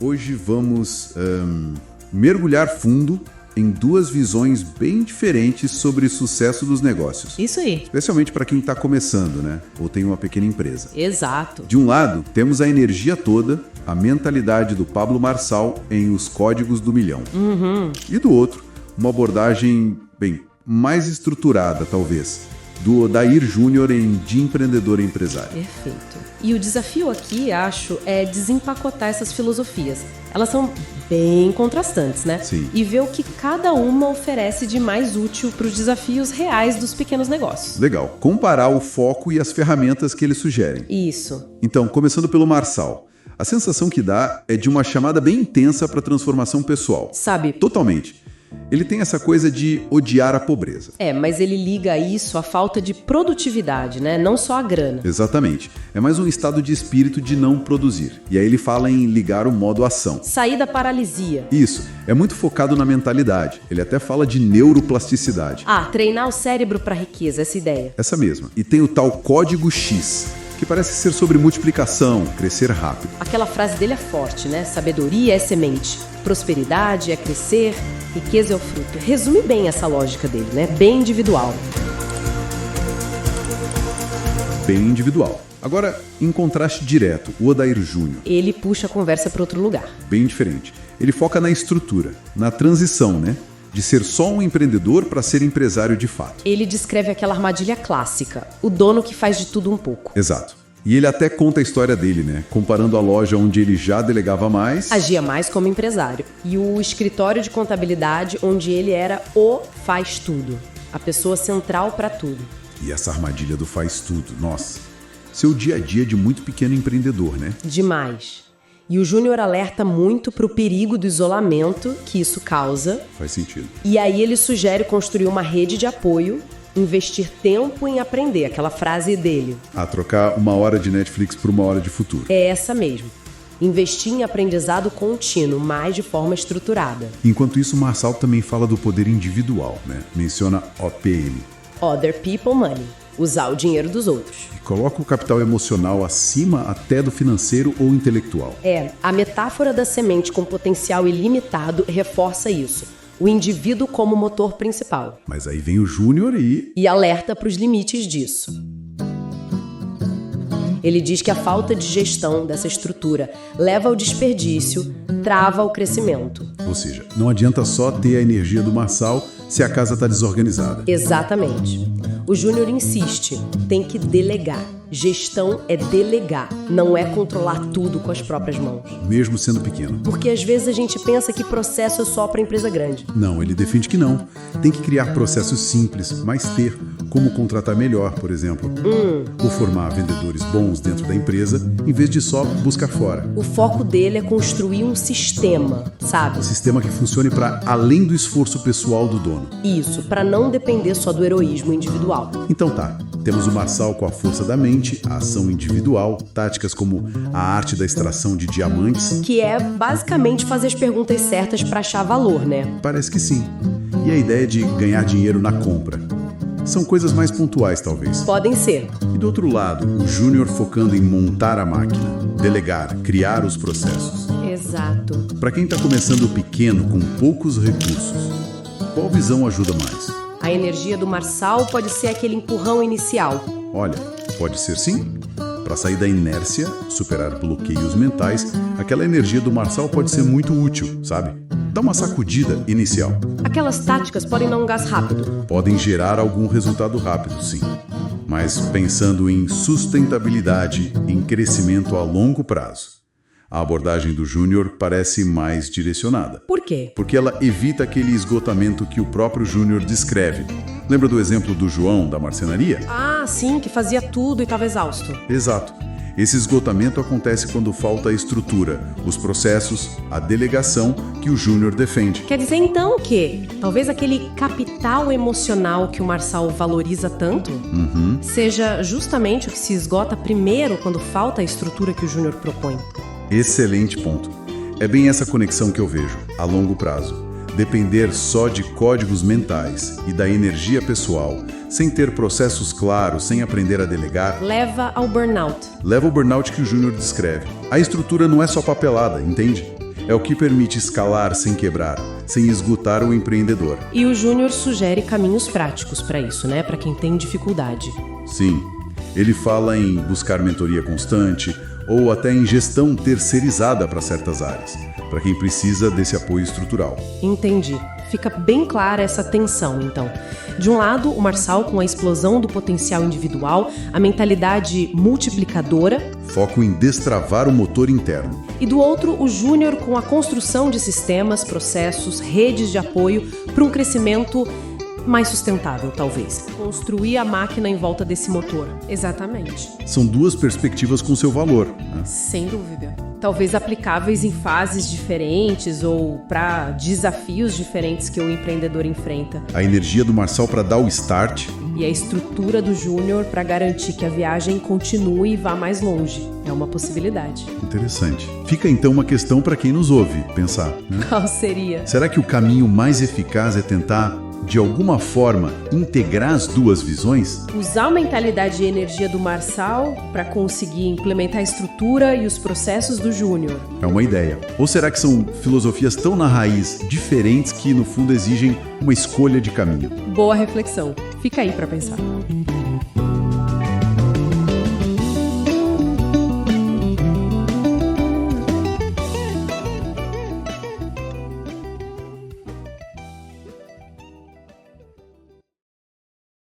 Hoje vamos mergulhar fundo em duas visões bem diferentes sobre o sucesso dos negócios. Isso aí. Especialmente para quem está começando, né? Ou tem uma pequena empresa. Exato. De um lado, temos a energia toda, a mentalidade do Pablo Marçal em Os Códigos do Milhão. E do outro, uma abordagem, mais estruturada, talvez, do Odair Júnior em De Empreendedor a Empresário. Perfeito. E o desafio aqui, acho, é desempacotar essas filosofias. Elas são bem contrastantes, né? Sim. E ver o que cada uma oferece de mais útil para os desafios reais dos pequenos negócios. Legal. Comparar o foco e as ferramentas que eles sugerem. Isso. Então, começando pelo Marçal. A sensação que dá é de uma chamada bem intensa para a transformação pessoal. Sabe? Totalmente. Ele tem essa coisa de odiar a pobreza. Mas ele liga isso à falta de produtividade, né? Não só a grana. Exatamente. É mais um estado de espírito de não produzir. E aí ele fala em ligar o modo ação. Sair da paralisia. Isso. É muito focado na mentalidade. Ele até fala de neuroplasticidade. Treinar o cérebro para riqueza, essa ideia. Essa mesma. E tem o tal código X, que parece ser sobre multiplicação, crescer rápido. Aquela frase dele é forte, né? Sabedoria é semente, prosperidade é crescer, riqueza é o fruto. Resume bem essa lógica dele, né? Bem individual. Bem individual. Agora, em contraste direto, o Odair Júnior. Ele puxa a conversa para outro lugar. Bem diferente. Ele foca na estrutura, na transição, né? De ser só um empreendedor para ser empresário de fato. Ele descreve aquela armadilha clássica, o dono que faz de tudo um pouco. Exato. E ele até conta a história dele, né? Comparando a loja onde ele já delegava mais... Agia mais como empresário. E o escritório de contabilidade onde ele era o faz tudo. A pessoa central para tudo. E essa armadilha do faz tudo, nossa. Seu dia a dia de muito pequeno empreendedor, né? Demais. E o Júnior alerta muito para o perigo do isolamento que isso causa. Faz sentido. E aí ele sugere construir uma rede de apoio, investir tempo em aprender, aquela frase dele. Trocar uma hora de Netflix por uma hora de futuro. É essa mesmo. Investir em aprendizado contínuo, mas de forma estruturada. Enquanto isso, o Marçal também fala do poder individual, né? Menciona OPM. Other People Money. Usar o dinheiro dos outros. E coloca o capital emocional acima até do financeiro ou intelectual. A metáfora da semente com potencial ilimitado reforça isso. O indivíduo como motor principal. Mas aí vem o Júnior e alerta para os limites disso. Ele diz que a falta de gestão dessa estrutura leva ao desperdício, trava o crescimento. Ou seja, não adianta só ter a energia do Marçal se a casa está desorganizada. Exatamente. O Júnior insiste, tem que delegar. Gestão é delegar, não é controlar tudo com as próprias mãos. Mesmo sendo pequeno. Porque às vezes a gente pensa que processo é só para empresa grande. Não, ele defende que não. Tem que criar processos simples, mas ter como contratar melhor, por exemplo. Ou formar vendedores bons dentro da empresa, em vez de só buscar fora. O foco dele é construir um sistema, sabe? Um sistema que funcione para além do esforço pessoal do dono. Isso, para não depender só do heroísmo individual. Então tá. Temos o Marçal com a força da mente, a ação individual, táticas como a arte da extração de diamantes. Que é basicamente fazer as perguntas certas para achar valor, né? Parece que sim. E a ideia de ganhar dinheiro na compra. São coisas mais pontuais, talvez. Podem ser. E do outro lado, o Júnior focando em montar a máquina, delegar, criar os processos. Exato. Para quem está começando pequeno, com poucos recursos, qual visão ajuda mais? A energia do Marçal pode ser aquele empurrão inicial. Olha, pode ser sim. Para sair da inércia, superar bloqueios mentais, aquela energia do Marçal pode ser muito útil, sabe? Dá uma sacudida inicial. Aquelas táticas podem dar um gás rápido. Podem gerar algum resultado rápido, sim. Mas pensando em sustentabilidade, em crescimento a longo prazo. A abordagem do Júnior parece mais direcionada. Por quê? Porque ela evita aquele esgotamento que o próprio Júnior descreve. Lembra do exemplo do João, da marcenaria? Sim, que fazia tudo e estava exausto. Exato. Esse esgotamento acontece quando falta a estrutura, os processos, a delegação que o Júnior defende. Quer dizer então que talvez aquele capital emocional que o Marçal valoriza tanto seja justamente o que se esgota primeiro quando falta a estrutura que o Júnior propõe. Excelente ponto. É bem essa conexão que eu vejo, a longo prazo. Depender só de códigos mentais e da energia pessoal, sem ter processos claros, sem aprender a delegar, leva ao burnout. Leva ao burnout que o Júnior descreve. A estrutura não é só papelada, entende? É o que permite escalar sem quebrar, sem esgotar o empreendedor. E o Júnior sugere caminhos práticos para isso, né? Para quem tem dificuldade. Sim, ele fala em buscar mentoria constante ou até em gestão terceirizada para certas áreas, para quem precisa desse apoio estrutural. Entendi. Fica bem clara essa tensão, então. De um lado, o Marçal com a explosão do potencial individual, a mentalidade multiplicadora. Foco em destravar o motor interno. E do outro, o Júnior com a construção de sistemas, processos, redes de apoio para um crescimento mais sustentável, talvez. Construir a máquina em volta desse motor. Exatamente. São duas perspectivas com seu valor, né? Sem dúvida. Talvez aplicáveis em fases diferentes ou para desafios diferentes que o empreendedor enfrenta. A energia do Marçal para dar o start. E a estrutura do Júnior para garantir que a viagem continue e vá mais longe. É uma possibilidade. Interessante. Fica então uma questão para quem nos ouve pensar, né? Qual seria? Será que o caminho mais eficaz é tentar, de alguma forma, integrar as duas visões? Usar a mentalidade e energia do Marçal para conseguir implementar a estrutura e os processos do Júnior. É uma ideia. Ou será que são filosofias tão na raiz diferentes que, no fundo, exigem uma escolha de caminho? Boa reflexão. Fica aí para pensar.